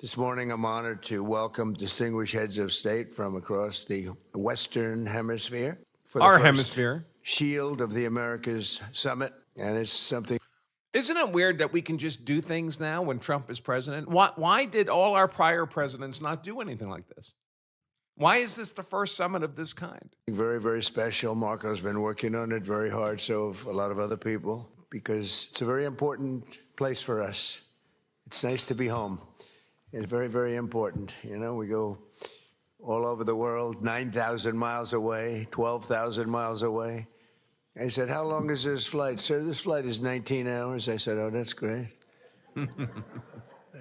This morning, I'm honored to welcome distinguished heads of state from across the Western Hemisphere for the Our first hemisphere. Shield of the Americas Summit, and it's something. Isn't it weird that we can just do things now when Trump is president? Why did all our prior presidents not do anything like this? Why is this the first summit of this kind? Very, very special. Marco's been working on it very hard, so have a lot of other people, because it's a very important place for us. It's nice to be home. It's very, very important. You know, we go all over the world, 9,000 miles away, 12,000 miles away. I said, how long is this flight? Sir, this flight is 19 hours. I said, oh, that's great. I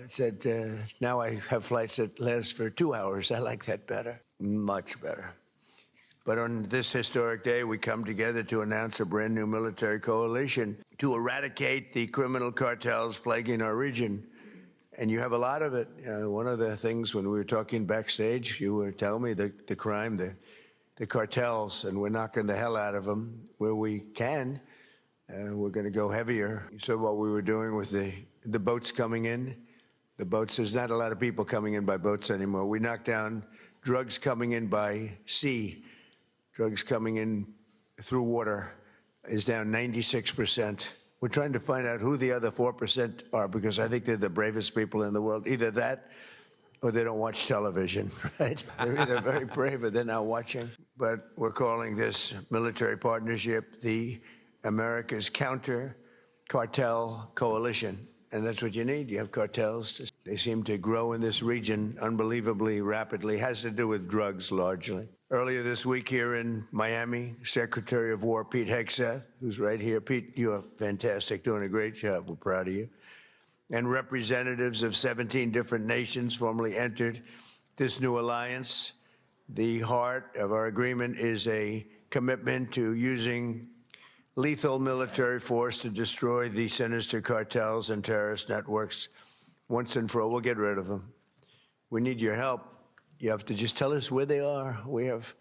said, now I have flights that last for 2 hours. I like that better, much better. But on this historic day, we come together to announce a brand new military coalition to eradicate the criminal cartels plaguing our region. And you have a lot of it. One of the things when we were talking backstage, you were telling me the crime, the cartels, and we're knocking the hell out of them where we can. We're going to go heavier. You saw what we were doing with the boats coming in. The boats, there's not a lot of people coming in by boats anymore. We knocked down drugs coming in by sea. Drugs coming in through water is down 96%. We're trying to find out who the other 4% are, because I think they're the bravest people in the world. Either that or they don't watch television, right? They're either very brave or they're not watching. But we're calling this military partnership the America's Counter Cartel Coalition. And that's what you need. You have cartels. They seem to grow in this region unbelievably rapidly. Has to do with drugs largely. Earlier this week here in Miami, Secretary of War Pete Hegseth, who's right here. Pete, you are fantastic, doing a great job. We're proud of you. And representatives of 17 different nations formally entered this new alliance. The heart of our agreement is a commitment to using lethal military force to destroy the sinister cartels and terrorist networks once and for all. We'll get rid of them. We need your help. You have to just tell us where they are. We have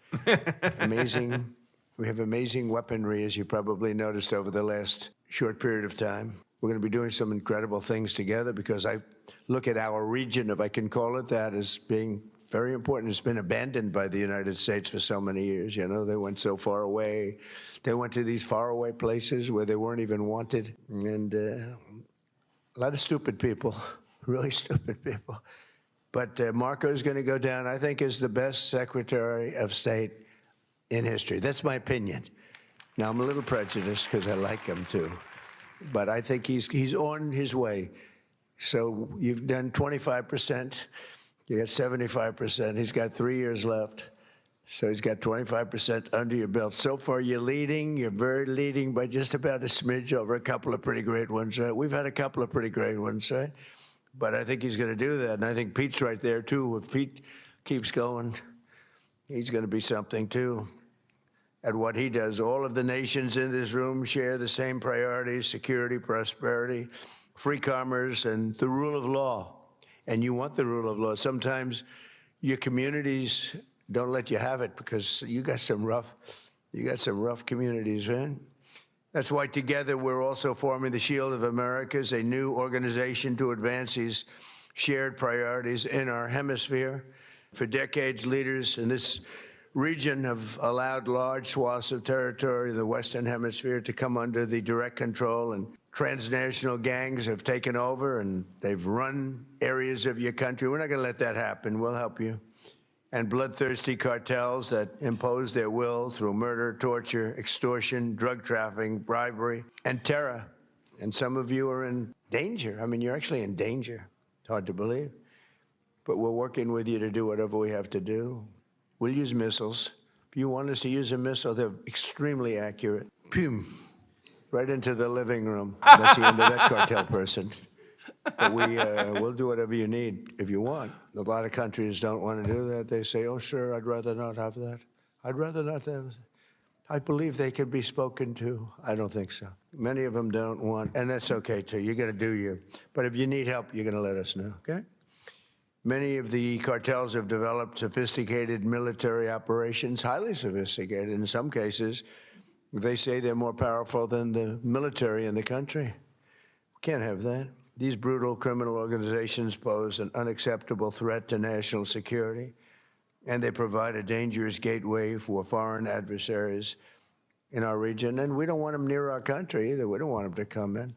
amazing weaponry, as you probably noticed over the last short period of time. We're going to be doing some incredible things together, because I look at our region, if I can call it that, as being very important. It's been abandoned by the United States for so many years. You know, they went so far away. They went to these faraway places where they weren't even wanted. And a lot of stupid people, really stupid people. But Marco is going to go down, I think, as the best Secretary of State in history. That's my opinion. Now, I'm a little prejudiced because I like him too. But I think he's on his way. So you've done 25%. You got 75%. He's got 3 years left. So he's got 25% under your belt. So far, you're leading. You're very leading by just about a smidge over a couple of pretty great ones, right? We've had a couple of pretty great ones, right? But I think he's going to do that. And I think Pete's right there, too. If Pete keeps going, he's going to be something, too, at what he does. All of the nations in this room share the same priorities: security, prosperity, free commerce, and the rule of law. And you want the rule of law. Sometimes your communities don't let you have it, because you got some rough communities, right? That's why together we're also forming the Shield of Americas, a new organization to advance these shared priorities in our hemisphere. For decades, leaders in this region have allowed large swaths of territory in the Western Hemisphere to come under the direct control, and transnational gangs have taken over and they've run areas of your country. We're not going to let that happen. We'll help you. And bloodthirsty cartels that impose their will through murder, torture, extortion, drug trafficking, bribery, and terror. And some of you are in danger. I mean, you're actually in danger. It's hard to believe. But we're working with you to do whatever we have to do. We'll use missiles. If you want us to use a missile, they're extremely accurate. Boom, right into the living room. That's the end of that cartel person. But we'll do whatever you need if you want. A lot of countries don't want to do that. They say, oh, sure, I'd rather not have that. I'd rather not have that. I believe they could be spoken to. I don't think so. Many of them don't want, and that's okay, too. You're going to do you. But if you need help, you're going to let us know, okay? Many of the cartels have developed sophisticated military operations, highly sophisticated. In some cases, they say they're more powerful than the military in the country. We can't have that. These brutal criminal organizations pose an unacceptable threat to national security, and they provide a dangerous gateway for foreign adversaries in our region. And we don't want them near our country either. We don't want them to come in.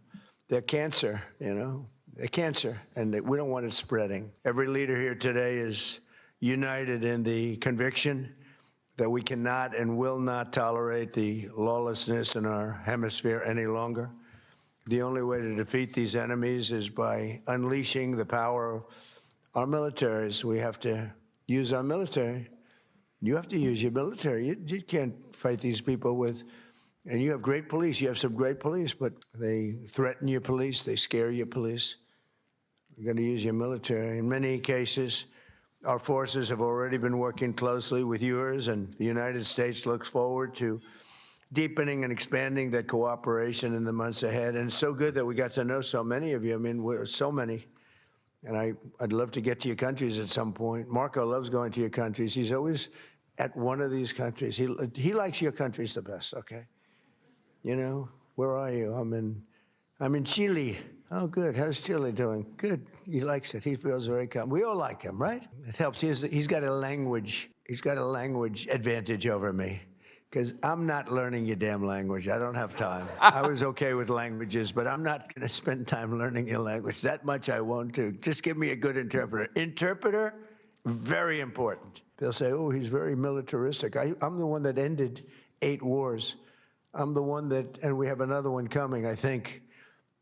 They're cancer, you know. They're cancer, and we don't want it spreading. Every leader here today is united in the conviction that we cannot and will not tolerate the lawlessness in our hemisphere any longer. The only way to defeat these enemies is by unleashing the power of our militaries. We have to use our military. You have to use your military. You can't fight these people with, and you have great police. You have some great police, but they threaten your police. They scare your police. You're going to use your military. In many cases, our forces have already been working closely with yours, and the United States looks forward to deepening and expanding that cooperation in the months ahead. And it's so good that we got to know so many of you. I mean, we're so many. And I'd love to get to your countries at some point. Marco loves going to your countries. He's always at one of these countries. He likes your countries the best, okay? You know, where are you? I'm in Chile. Oh, good. How's Chile doing? Good. He likes it. He feels very comfortable. We all like him, right? It helps. He's got a language. He's got a language advantage over me, because I'm not learning your damn language. I don't have time. I was okay with languages, but I'm not going to spend time learning your language. That much I won't do. Just give me a good interpreter. Interpreter, very important. They'll say, oh, he's very militaristic. I'm the one that ended 8 wars. I'm the one that, and we have another one coming, I think.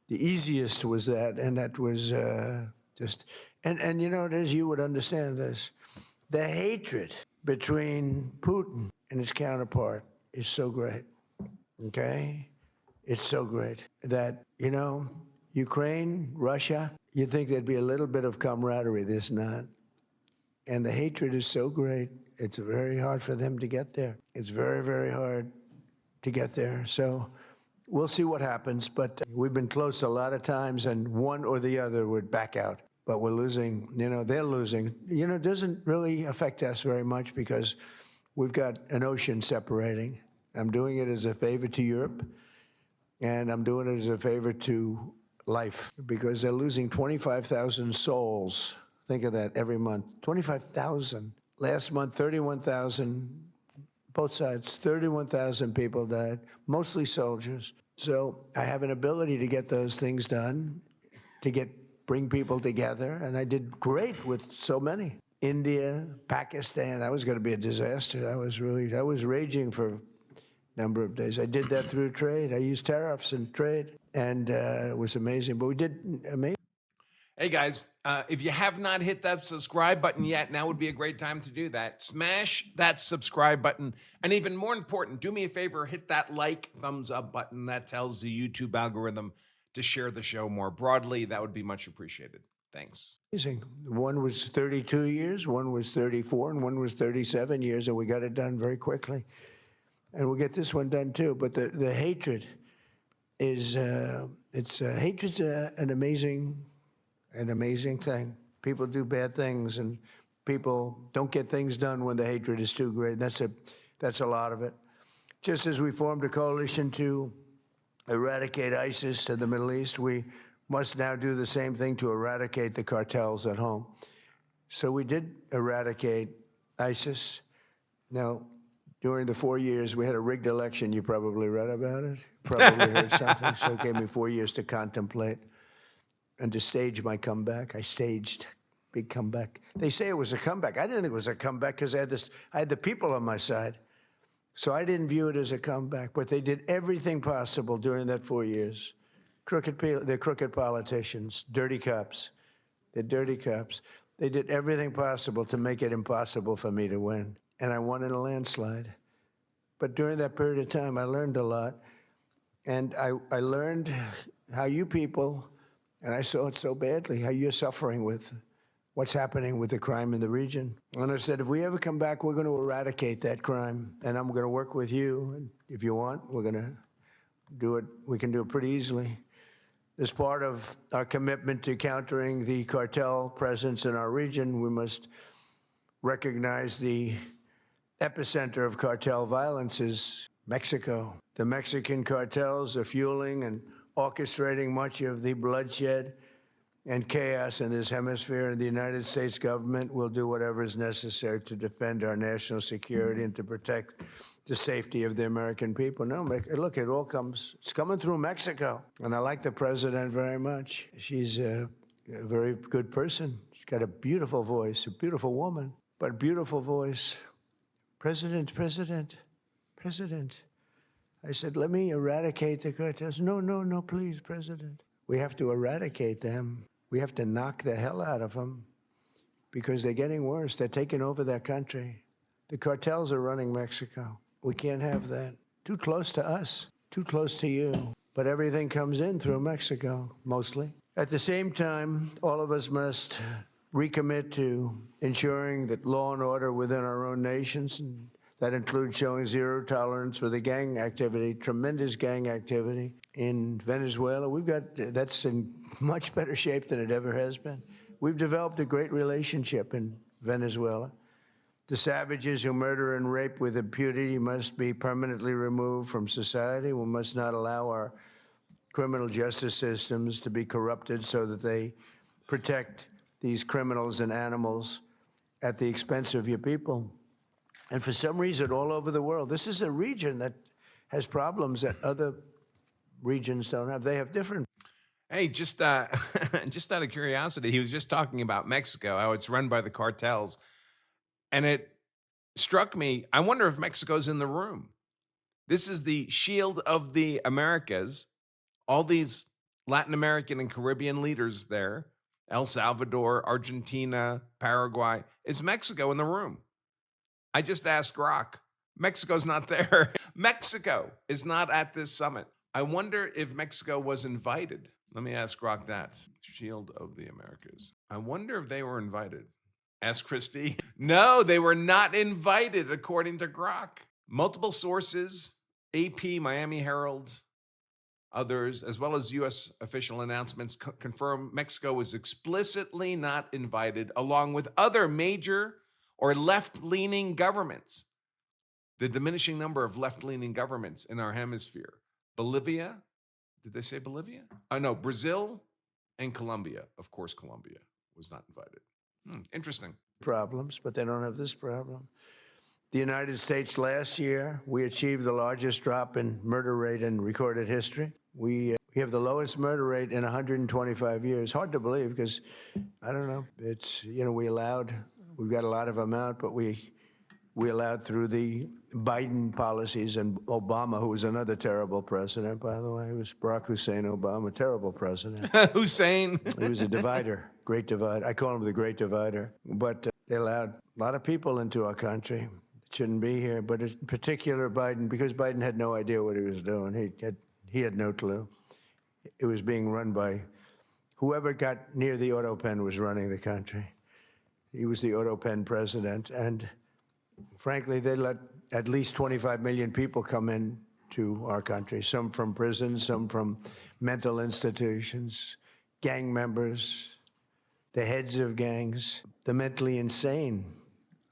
The easiest was that, and that was just, and you know, as you would understand this, the hatred between Putin and his counterpart is so great, okay? It's so great that, you know, Ukraine, Russia, you'd think there'd be a little bit of camaraderie. There's not. And the hatred is so great, it's very hard for them to get there. It's very, very hard to get there. So we'll see what happens, but we've been close a lot of times, and one or the other would back out. But we're losing, you know, they're losing. You know, it doesn't really affect us very much because we've got an ocean separating. I'm doing it as a favor to Europe, and I'm doing it as a favor to life, because they're losing 25,000 souls. Think of that every month, 25,000. Last month, 31,000, both sides, 31,000 people died, mostly soldiers. So I have an ability to get those things done, to bring people together, and I did great with so many. India, Pakistan, that was going to be a disaster. That was raging for a number of days. I did that through trade. I used tariffs and trade, and it was amazing. But we did amazing. Hey guys, if you have not hit that subscribe button yet, now would be a great time to do that. Smash that subscribe button. And even more important, do me a favor, hit that like, thumbs up button. That tells the YouTube algorithm to share the show more broadly. That would be much appreciated. Thanks. One was 32 years, one was 34, and one was 37 years, and we got it done very quickly. And we'll get this one done too. But the hatred is, hatred's an amazing thing. People do bad things, and people don't get things done when the hatred is too great. That's a lot of it. Just as we formed a coalition to eradicate ISIS in the Middle East, we must now do the same thing to eradicate the cartels at home. So we did eradicate ISIS. Now, during the 4 years, we had a rigged election. You probably read about it, probably heard something. So it gave me 4 years to contemplate and to stage my comeback. I staged big comeback. They say it was a comeback. I didn't think it was a comeback because I had the people on my side. So I didn't view it as a comeback, but they did everything possible during that 4 years. They're crooked politicians, dirty cops. They're dirty cops. They did everything possible to make it impossible for me to win. And I won in a landslide. But during that period of time, I learned a lot. And I learned how you people, and I saw it so badly, how you're suffering with what's happening with the crime in the region. And I said, if we ever come back, we're going to eradicate that crime. And I'm going to work with you. And if you want, we're going to do it. We can do it pretty easily. As part of our commitment to countering the cartel presence in our region, we must recognize the epicenter of cartel violence is Mexico. The Mexican cartels are fueling and orchestrating much of the bloodshed and chaos in this hemisphere, and the United States government will do whatever is necessary to defend our national security and to protect the safety of the American people. No, look, it's coming through Mexico. And I like the president very much. She's a very good person. She's got a beautiful voice, a beautiful woman, but a beautiful voice. President. I said, let me eradicate the cartels. No, please, President. We have to eradicate them. We have to knock the hell out of them because they're getting worse. They're taking over their country. The cartels are running Mexico. We can't have that. Too close to us, too close to you. But everything comes in through Mexico, mostly. At the same time, all of us must recommit to ensuring that law and order within our own nations, and that includes showing zero tolerance for the gang activity, tremendous gang activity in Venezuela. That's in much better shape than it ever has been. We've developed a great relationship in Venezuela. The savages who murder and rape with impunity must be permanently removed from society. We must not allow our criminal justice systems to be corrupted so that they protect these criminals and animals at the expense of your people. And for some reason, all over the world, this is a region that has problems that other regions don't have. They have different. Hey, just just out of curiosity, he was just talking about Mexico, how it's run by the cartels. And it struck me, I wonder if Mexico's in the room. This is the shield of the Americas. All these Latin American and Caribbean leaders there, El Salvador, Argentina, Paraguay. Is Mexico in the room? I just asked Grok. Mexico's not there. Mexico is not at this summit. I wonder if Mexico was invited. Let me ask Grok that. Shield of the Americas. I wonder if they were invited. Ask Christie. No, they were not invited, according to Grok. Multiple sources, AP, Miami Herald, others, as well as U.S. official announcements confirm Mexico was explicitly not invited, along with other major or left-leaning governments. The diminishing number of left-leaning governments in our hemisphere. Bolivia, did they say Bolivia? No, Brazil and Colombia. Of course, Colombia was not invited. Interesting. Problems, but they don't have this problem. The United States last year, we achieved the largest drop in murder rate in recorded history. We have the lowest murder rate in 125 years. Hard to believe because, I don't know, it's, we've got a lot of them out, but we allowed through the Biden policies and Obama, who was another terrible president, by the way. It was Barack Hussein Obama, terrible president. Hussein. He was a divider, great divider. I call him the great divider. But they allowed a lot of people into our country that shouldn't be here, but in particular Biden, because Biden had no idea what he was doing. He had no clue. It was being run by whoever got near the auto pen was running the country. He was the auto pen president, and frankly, they let at least 25 million people come in to our country, some from prisons, some from mental institutions, gang members, the heads of gangs, the mentally insane.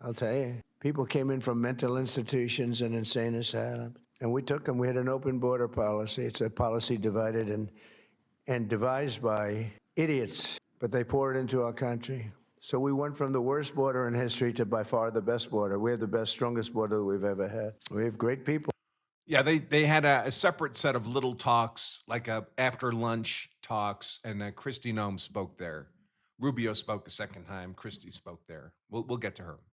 I'll tell you, people came in from mental institutions and insane asylums, and we took them. We had an open border policy. It's a policy divided and devised by idiots, but they poured into our country. So we went from the worst border in history to by far the best border. We have the best, strongest border that we've ever had. We have great people. Yeah, they had a separate set of little talks, like after lunch talks, and Kristi Noem spoke there. Rubio spoke a second time. Christie spoke there. We'll get to her.